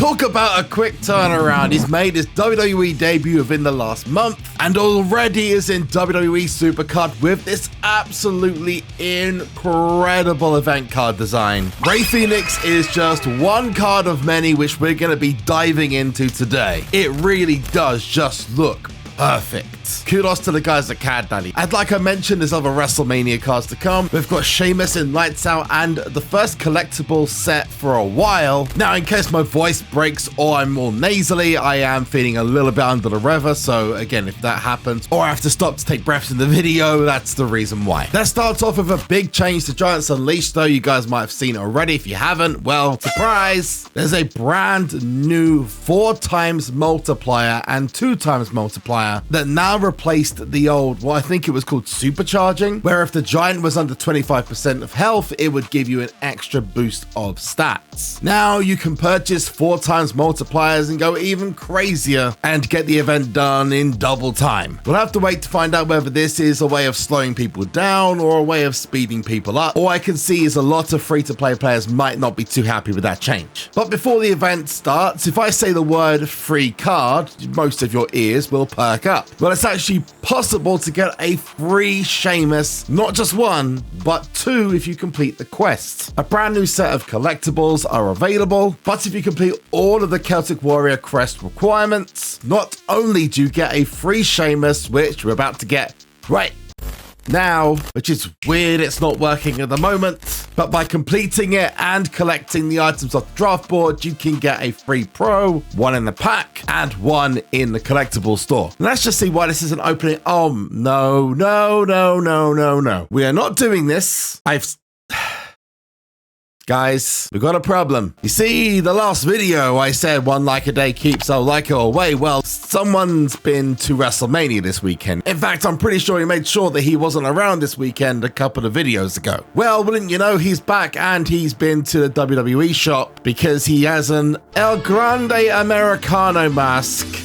Talk about a quick turnaround. He's made his WWE debut within the last month and already is in WWE SuperCard with this absolutely incredible event card design. Rey Fenix is just one card of many which we're going to be diving into today. It really does just look perfect. Kudos to the guys at Cad Daddy. And like I mentioned, there's other WrestleMania cards to come. We've got Sheamus in Lights Out and the first collectible set for a while. Now, in case my voice breaks or I'm more nasally, I am feeling a little bit under the weather. So again, if that happens or I have to stop to take breaths in the video, that's the reason why. Let's start off with a big change to Giants Unleashed though. You guys might have seen it already. If you haven't, well, surprise! There's a brand new 4x multiplier and 2x multiplier that now replaced the old, what I think it was called supercharging, where if the giant was under 25% of health, it would give you an extra boost of stats. Now you can purchase 4x multipliers and go even crazier and get the event done in double time. We'll have to wait to find out whether this is a way of slowing people down or a way of speeding people up. All I can see is a lot of free-to-play players might not be too happy with that change. But before the event starts, if I say the word free card, most of your ears will perk up. Well, it's actually possible to get a free Sheamus, not just one, but two if you complete the quest. A brand new set of collectibles are available, but if you complete all of the Celtic Warrior crest requirements, not only do you get a free Sheamus, which we're about to get right now, which is weird, it's not working at the moment, but by completing it and collecting the items off the draft board, you can get a free pro, one in the pack, and one in the collectible store. Let's just see why this isn't opening. Oh, no. We are not doing this. Guys, we've got a problem. You see, the last video I said 1 like a day keeps a like away. Well, someone's been to WrestleMania this weekend. In fact, I'm pretty sure he made sure that he wasn't around this weekend a couple of videos ago. Well, wouldn't you know, he's back and he's been to the WWE shop because he has an El Grande Americano mask.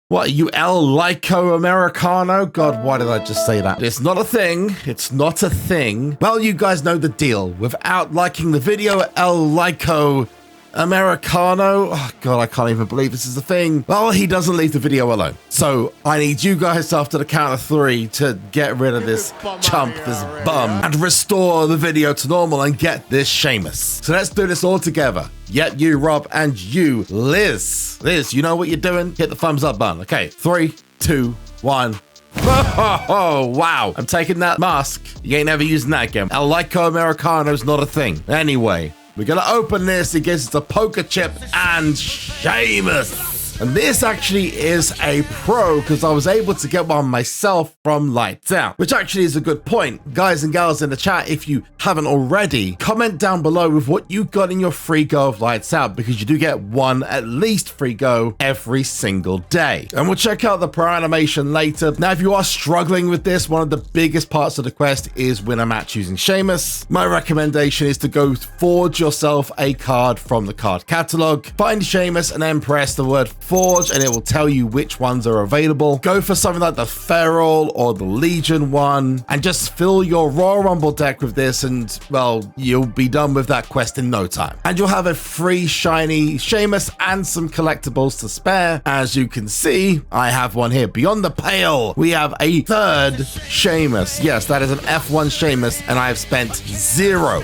What, you El Lico Americano? God, why did I just say that? It's not a thing. It's not a thing. Well, you guys know the deal. Without liking the video, El Lico Americano. Oh, God, I can't even believe this is a thing. Well, he doesn't leave the video alone. So I need you guys after the count of 3 to get rid of this chump, this bum, and restore the video to normal and get this Sheamus. So let's do this all together. Yep, you, Rob, and you, Liz. Liz, you know what you're doing? Hit the thumbs up button. Okay, 3, 2, 1. Oh, wow. I'm taking that mask. You ain't never using that again. El Lico Americano's not a thing. Anyway, we're gonna open this. It gives us a poker chip and Sheamus. And this actually is a pro because I was able to get one myself from Lights Out, which actually is a good point. Guys and gals in the chat, if you haven't already, comment down below with what you got in your free go of Lights Out, because you do get one at least free go every single day. And we'll check out the pro animation later. Now, if you are struggling with this, one of the biggest parts of the quest is win a match using Sheamus. My recommendation is to go forge yourself a card from the card catalog, find Sheamus, and then press the word forge and it will tell you which ones are available. Go for something like the Feral or the Legion one and just fill your Royal Rumble deck with this and, well, you'll be done with that quest in no time. And you'll have a free shiny Sheamus and some collectibles to spare. As you can see, I have one here. Beyond the Pale, we have a third Sheamus. Yes, that is an F1 Sheamus and I have spent zero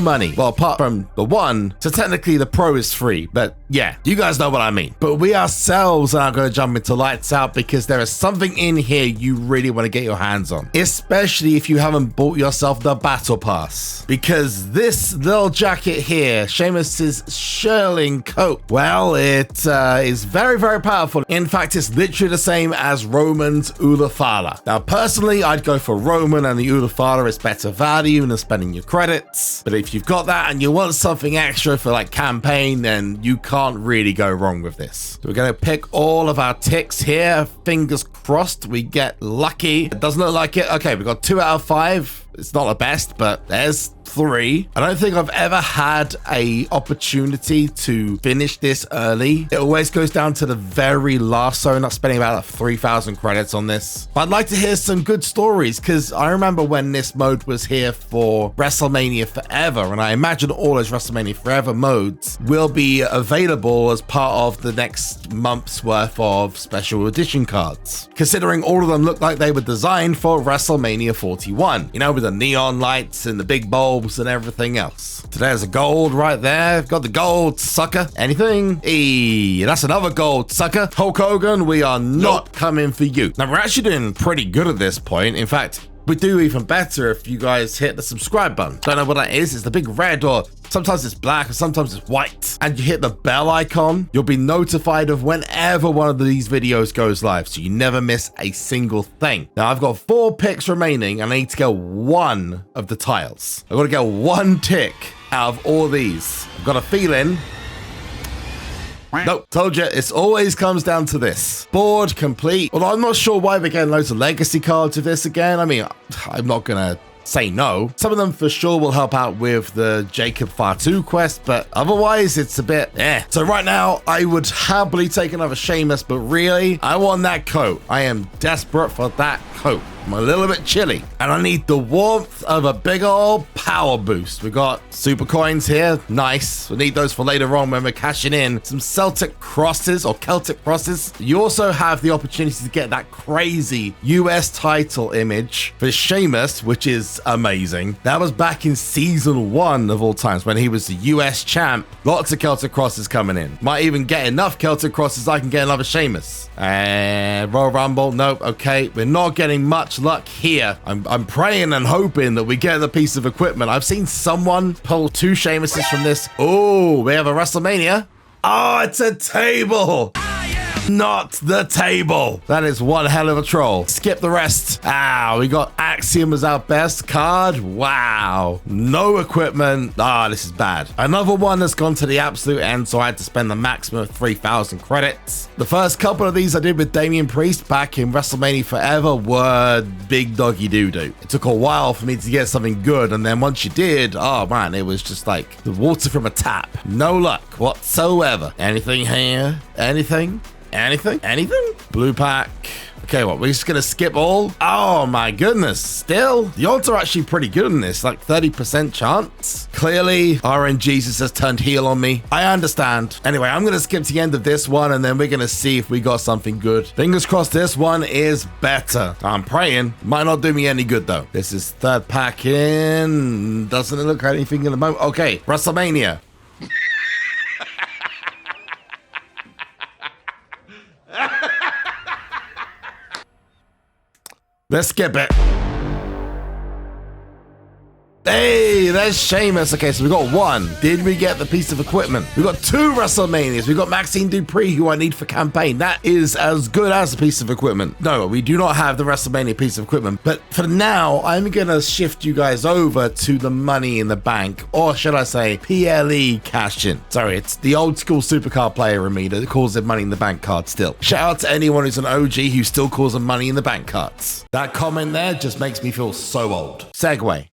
money. Well, apart from the one, so technically the pro is free, but yeah, you guys know what I mean. But we ourselves are going to jump into Lights Out because there is something in here you really want to get your hands on, especially if you haven't bought yourself the Battle Pass, because this little jacket here, Sheamus's shearling coat, well, it is very, very powerful. In fact, it's literally the same as Roman's Ulafala. Now, personally, I'd go for Roman, and the Ulafala is better value than spending your credits. But if you've got that and you want something extra for like campaign, then you can't really go wrong with this. So we're going to pick all of our ticks here. Fingers crossed we get lucky. It doesn't look like it. Okay, we got 2 out of 5. It's not the best, but there's 3. I don't think I've ever had a opportunity to finish this early. It always goes down to the very last, so I'm not spending about 3,000 credits on this. But I'd like to hear some good stories, because I remember when this mode was here for WrestleMania Forever, and I imagine all those WrestleMania Forever modes will be available as part of the next month's worth of special edition cards, considering all of them look like they were designed for WrestleMania 41, you know, with the neon lights and the big bulbs and everything else. So there's a gold right there. Got the gold, sucker. Anything? That's another gold, sucker. Hulk Hogan, we are not coming for you. Now, we're actually doing pretty good at this point. In fact, we do even better if you guys hit the subscribe button. Don't know what that is. It's the big red, or sometimes it's black, or sometimes it's white. And you hit the bell icon, you'll be notified of whenever one of these videos goes live, so you never miss a single thing. Now, I've got 4 picks remaining, and I need to get 1 of the tiles. I've got to get 1 tick out of all these. I've got a feeling. Nope, told you, it always comes down to this. Board complete. Although I'm not sure why we're getting loads of legacy cards of this again. I mean, I'm not gonna say no. Some of them for sure will help out with the Jacob Fatu quest, but otherwise it's a bit So right now, I would happily take another Sheamus, but really, I want that coat. I am desperate for that coat. I'm a little bit chilly, and I need the warmth of a big old power boost. We got super coins here. Nice. We need those for later on when we're cashing in some Celtic crosses or Celtic crosses. You also have the opportunity to get that crazy US title image for Sheamus, which is amazing. That was back in season 1 of all times when he was the US champ. Lots of Celtic crosses coming in. Might even get enough Celtic crosses I can get another Sheamus. And Royal Rumble. Nope. Okay. We're not getting much luck here. I'm praying and hoping that we get the piece of equipment. I've seen someone pull 2 Sheamuses from this. Oh, we have a WrestleMania. Oh, it's a table. Not the table. That is one hell of a troll. Skip the rest. We got Axiom as our best card. Wow. No equipment. This is bad. Another one that's gone to the absolute end, so I had to spend the maximum of 3,000 credits. The first couple of these I did with Damian Priest back in WrestleMania Forever were big doggy doo-doo. It took a while for me to get something good, and then once you did, oh man, it was just like the water from a tap. No luck whatsoever. Anything here? Anything? Anything? Blue pack. Okay, what, we're just gonna skip all? Oh my goodness, still? The odds are actually pretty good in this, like 30% chance. Clearly, RN Jesus has turned heel on me. I understand. Anyway, I'm gonna skip to the end of this one, and then we're gonna see if we got something good. Fingers crossed this one is better. I'm praying. Might not do me any good though. This is 3rd pack in. Doesn't it look like anything in the moment? Okay, WrestleMania. Let's skip it. Hey, there's Sheamus. Okay, so we got 1. Did we get the piece of equipment? We got 2 WrestleManias. We got Maxine Dupree, who I need for campaign. That is as good as a piece of equipment. No, we do not have the WrestleMania piece of equipment. But for now, I'm going to shift you guys over to the Money in the Bank, or should I say PLE cash in. Sorry, it's the old school SuperCard player in me that calls it Money in the Bank card still. Shout out to anyone who's an OG who still calls them Money in the Bank cards. That comment there just makes me feel so old. Segue.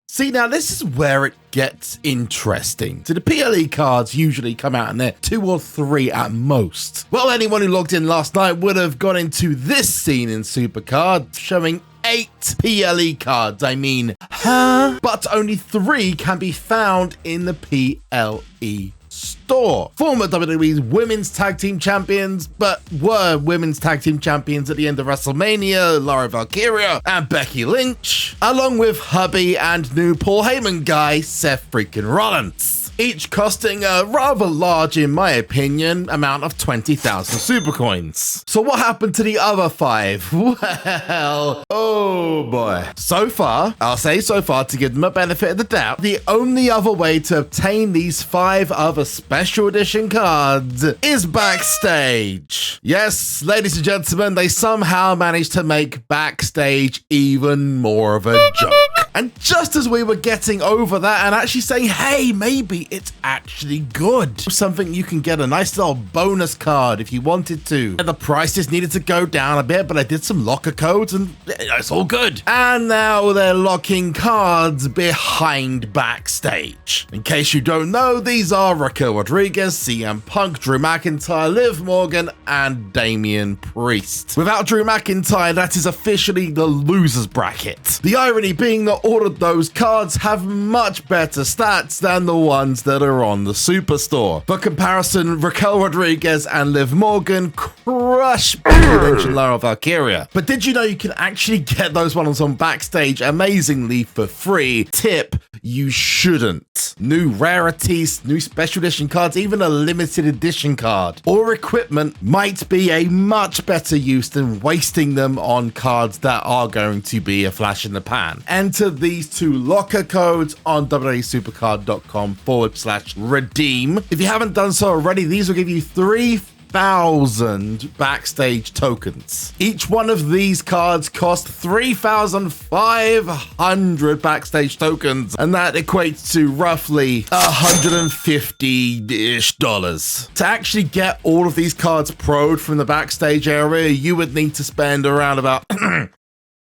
See, now this is where it gets interesting. So the PLE cards usually come out and they're 2 or 3 at most. Well, anyone who logged in last night would have got into this scene in SuperCard showing 8 PLE cards. I mean, but only 3 can be found in the PLE store. Former WWE's Women's Tag Team Champions, but were Women's Tag Team Champions at the end of WrestleMania, Laura Valkyria and Becky Lynch, along with hubby and new Paul Heyman guy, Seth freaking Rollins. Each costing a rather large, in my opinion, amount of 20,000 super coins. So what happened to the other 5? Well, oh boy. So far, I'll say so far to give them a benefit of the doubt, the only other way to obtain these 5 other special edition cards is Backstage. Yes, ladies and gentlemen, they somehow managed to make Backstage even more of a joke. And just as we were getting over that and actually saying, hey, maybe it's actually good, something you can get a nice little bonus card if you wanted to. And the prices needed to go down a bit, but I did some locker codes and it's all good. And now they're locking cards behind Backstage. In case you don't know, these are Raquel Rodriguez, CM Punk, Drew McIntyre, Liv Morgan, and Damian Priest. Without Drew McIntyre, that is officially the loser's bracket. The irony being that all of those cards have much better stats than the ones that are on the Superstore. For comparison, Raquel Rodriguez and Liv Morgan crush Becky Lara Valkyria. But did you know you can actually get those ones on Backstage amazingly for free? Tip, you shouldn't. New rarities, new special edition cards, even a limited edition card or equipment might be a much better use than wasting them on cards that are going to be a flash in the pan. Enter these two locker codes on www.supercard.com/redeem. If you haven't done so already, these will give you 3,000 Backstage tokens. Each one of these cards cost 3,500 Backstage tokens, and that equates to roughly $150-ish. To actually get all of these cards pro'd from the Backstage area, you would need to spend around about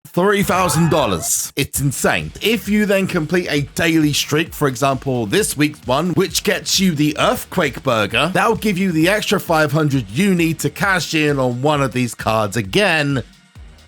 $3,000. It's insane. If you then complete a daily streak, for example, this week's one, which gets you the Earthquake Burger, that'll give you the extra 500 you need to cash in on one of these cards again.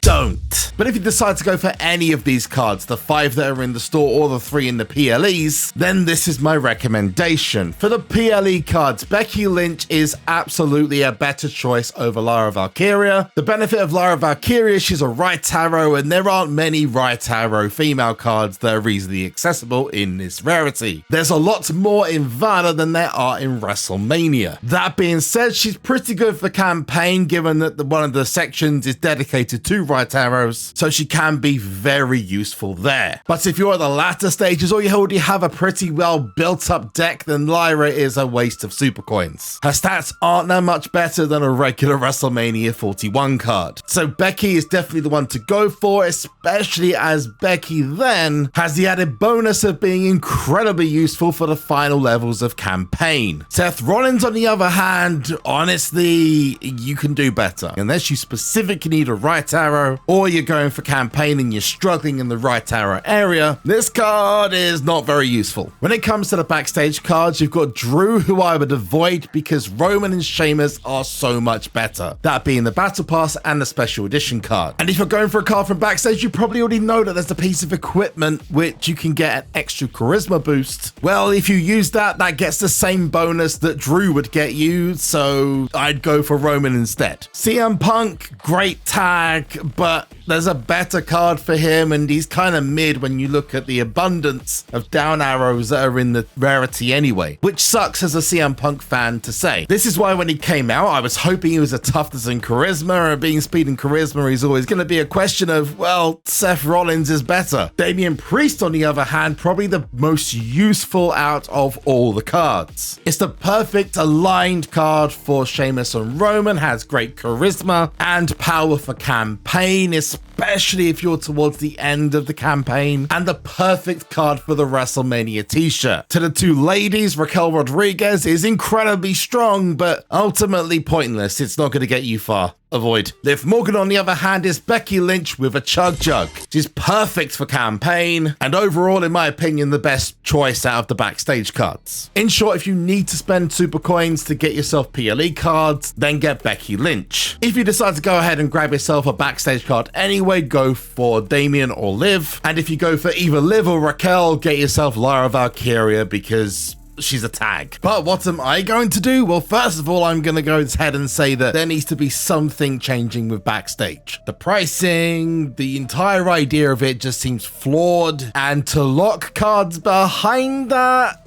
Don't. But if you decide to go for any of these cards, the 5 that are in the store or the 3 in the PLEs, then this is my recommendation. For the PLE cards, Becky Lynch is absolutely a better choice over Lara Valkyria. The benefit of Lara Valkyria, she's a right arrow, and there aren't many right arrow female cards that are easily accessible in this rarity. There's a lot more in Vana than there are in WrestleMania. That being said, she's pretty good for campaign, given that one of the sections is dedicated to right arrows, so she can be very useful there. But if you're at the latter stages or you already have a pretty well built up deck, then Lyra is a waste of super coins. Her stats aren't that much better than a regular WrestleMania 41 card. So Becky is definitely the one to go for, especially as Becky then has the added bonus of being incredibly useful for the final levels of campaign. Seth Rollins, on the other hand, honestly, you can do better. Unless you specifically need a right arrow, or you're going for campaign and you're struggling in the right arrow area, this card is not very useful. When it comes to the Backstage cards, you've got Drew, who I would avoid because Roman and Sheamus are so much better, that being the Battle Pass and the Special Edition card. And if you're going for a card from Backstage, you probably already know that there's a piece of equipment which you can get an extra charisma boost. Well, if you use that, that gets the same bonus that Drew would get you, so I'd go for Roman instead. CM Punk, great tag, but there's a better card for him, and he's kind of mid when you look at the abundance of down arrows that are in the rarity anyway, which sucks as a CM Punk fan to say. This is why when he came out, I was hoping he was a toughness and charisma, and being speed and charisma is always going to be a question of, well, Seth Rollins is better. Damian Priest, on the other hand, probably the most useful out of all the cards. It's the perfect aligned card for Sheamus and Roman, has great charisma and power for campaign, especially if you're towards the end of the campaign, and the perfect card for the WrestleMania t-shirt. To the two ladies, Raquel Rodriguez is incredibly strong, but ultimately pointless. It's not going to get you far. Avoid. Liv Morgan, on the other hand, is Becky Lynch with a chug jug. She's perfect for campaign, and overall, in my opinion, the best choice out of the Backstage cards. In short, if you need to spend super coins to get yourself PLE cards, then get Becky Lynch. If you decide to go ahead and grab yourself a Backstage card anyway, go for Damian or Liv. And if you go for either Liv or Raquel, get yourself Lara Valkyria because she's a tag. But what am I going to do? Well, first of all, I'm going to go ahead and say that there needs to be something changing with Backstage. The pricing, the entire idea of it just seems flawed, and to lock cards behind that,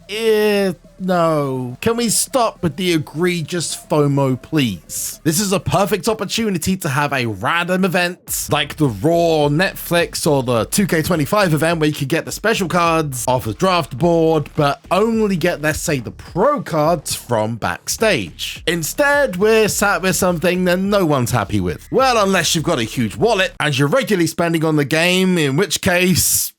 no. Can we stop with the egregious FOMO, please? This is a perfect opportunity to have a random event like the Raw Netflix or the 2K25 event where you can get the special cards off the draft board, but only get, let's say, the pro cards from Backstage. Instead, we're sat with something that no one's happy with. Well, unless you've got a huge wallet and you're regularly spending on the game, in which case,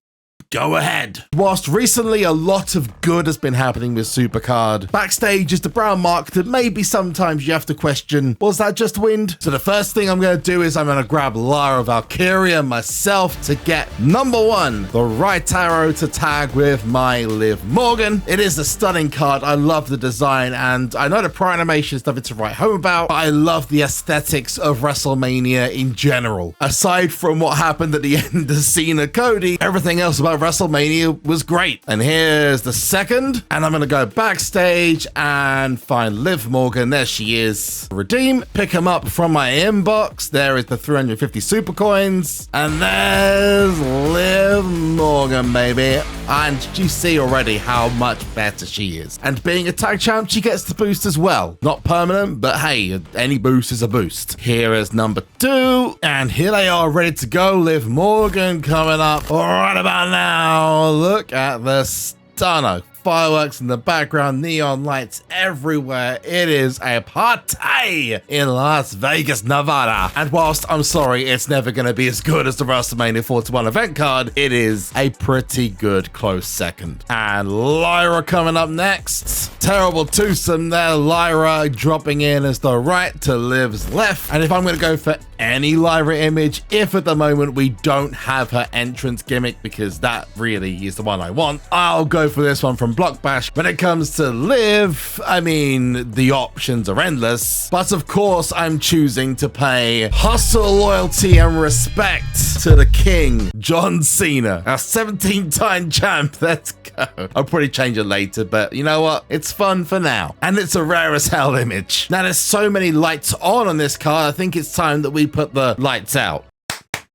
go ahead. Whilst recently a lot of good has been happening with SuperCard, Backstage is the brown mark that maybe sometimes you have to question, was that just wind? So the first thing I'm going to do is I'm going to grab Lyra Valkyria myself to get number 1, the right arrow to tag with my Liv Morgan. It is a stunning card. I love the design, and I know the pro animation is nothing to write home about, but I love the aesthetics of WrestleMania in general. Aside from what happened at the end of Cena Cody, everything else about WrestleMania was great. And here's the second, and I'm gonna go Backstage and find Liv Morgan. There she is. Redeem, pick them up from my inbox. There is the 350 super coins, and there's Liv Morgan, baby. And you see already how much better she is. And being a tag champ, she gets the boost as well. Not permanent, but hey, any boost is a boost. Here is number 2, and here they are ready to go. Liv Morgan coming up right about now. Look at the stunner. Fireworks in the background, neon lights everywhere. It is a party in Las Vegas, Nevada. And whilst I'm sorry, it's never going to be as good as the WrestleMania 41 event card, it is a pretty good close second. And Lyra coming up next. Terrible twosome there. Lyra dropping in as the right to Liv's left. And if I'm going to go for any Lyra image, if at the moment we don't have her entrance gimmick, because that really is the one I want, I'll go for this one from Block Bash. When it comes to Liv, I mean, the options are endless, but of course I'm choosing to pay hustle, loyalty, and respect to the king, John Cena, our 17-time champ. Let's go. I'll probably change it later, but you know what? It's fun for now. And it's a rare as hell image. Now, there's so many lights on this card, I think it's time that we put the lights out.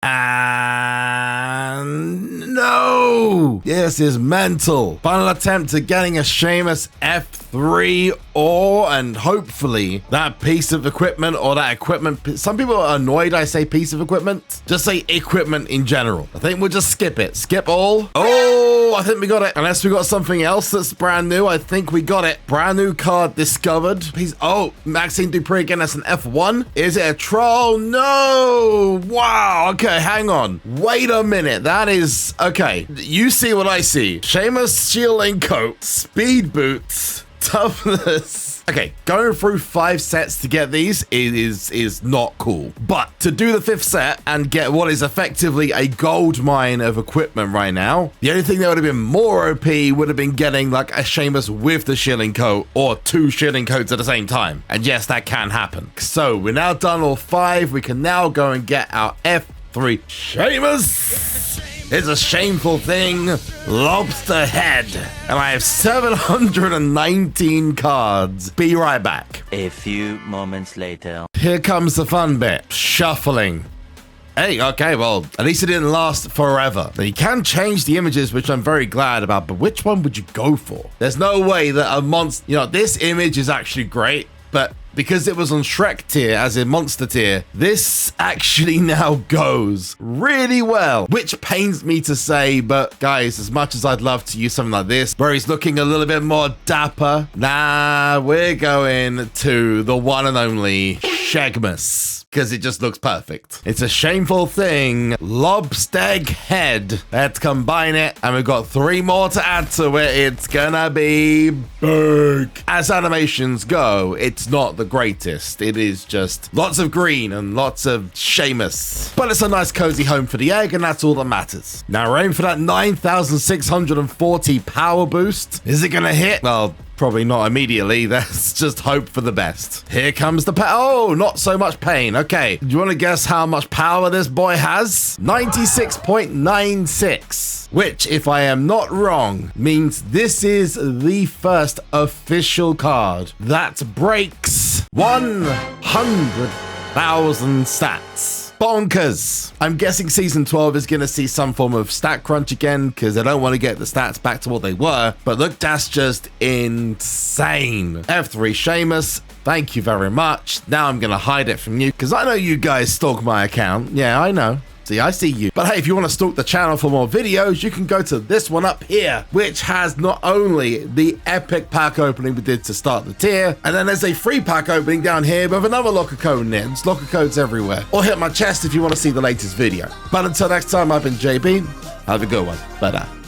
And no! This is mental. Final attempt at getting a Sheamus F3 and hopefully that piece of equipment or that equipment. Some people are annoyed I say piece of equipment. Just say equipment in general. I think we'll just skip it. Skip all. Oh, I think we got it. Unless we got something else that's brand new. I think we got it. Brand new card discovered. Please. Oh, Maxine Dupree again. That's an F1. Is it a troll? No. Wow. Okay, hang on. Wait a minute. That is okay. You see what I see. Sheamus shielding coat, speed boots, toughness. Okay, going through 5 sets to get these is not cool. But to do the 5th set and get what is effectively a gold mine of equipment right now, the only thing that would have been more OP would have been getting like a Sheamus with the shielding coat or 2 shielding coats at the same time. And yes, that can happen. So we're now done all 5. We can now go and get our F3 Sheamus. It's a shameful thing. Lobster head. And I have 719 cards. Be right back. A few moments later. Here comes the fun bit. Shuffling. Hey, okay, well, at least it didn't last forever. Now, you can change the images, which I'm very glad about, but which one would you go for? There's no way that a monster... You know, this image is actually great, but because it was on Shrek tier, as in monster tier, this actually now goes really well, which pains me to say, but guys, as much as I'd love to use something like this, where he's looking a little bit more dapper, nah, we're going to the one and only Sheamus. Because it just looks perfect. It's a shameful thing. Lobsteg head. Let's combine it. And we've got 3 more to add to it. It's gonna be big. As animations go, it's not the greatest. It is just lots of green and lots of Sheamus. But it's a nice cozy home for the egg, and that's all that matters. Now we're aiming for that 9,640 power boost. Is it gonna hit? Well, probably not immediately. Let's just hope for the best. Here comes the oh, not so much pain. Okay, do you want to guess how much power this boy has? 96.96, which, if I am not wrong, means this is the first official card that breaks 100,000 stats. Bonkers. I'm guessing season 12 is going to see some form of stat crunch again because I don't want to get the stats back to what they were. But look, that's just insane. F3 Sheamus, thank you very much. Now I'm going to hide it from you because I know you guys stalk my account. Yeah, I know. See, I see you. But hey, if you want to stalk the channel for more videos, you can go to this one up here, which has not only the epic pack opening we did to start the tier, and then there's a free pack opening down here with another locker code in it. There's locker codes everywhere. Or hit my chest if you want to see the latest video. But until next time, I've been JB. Have a good one. Bye-bye.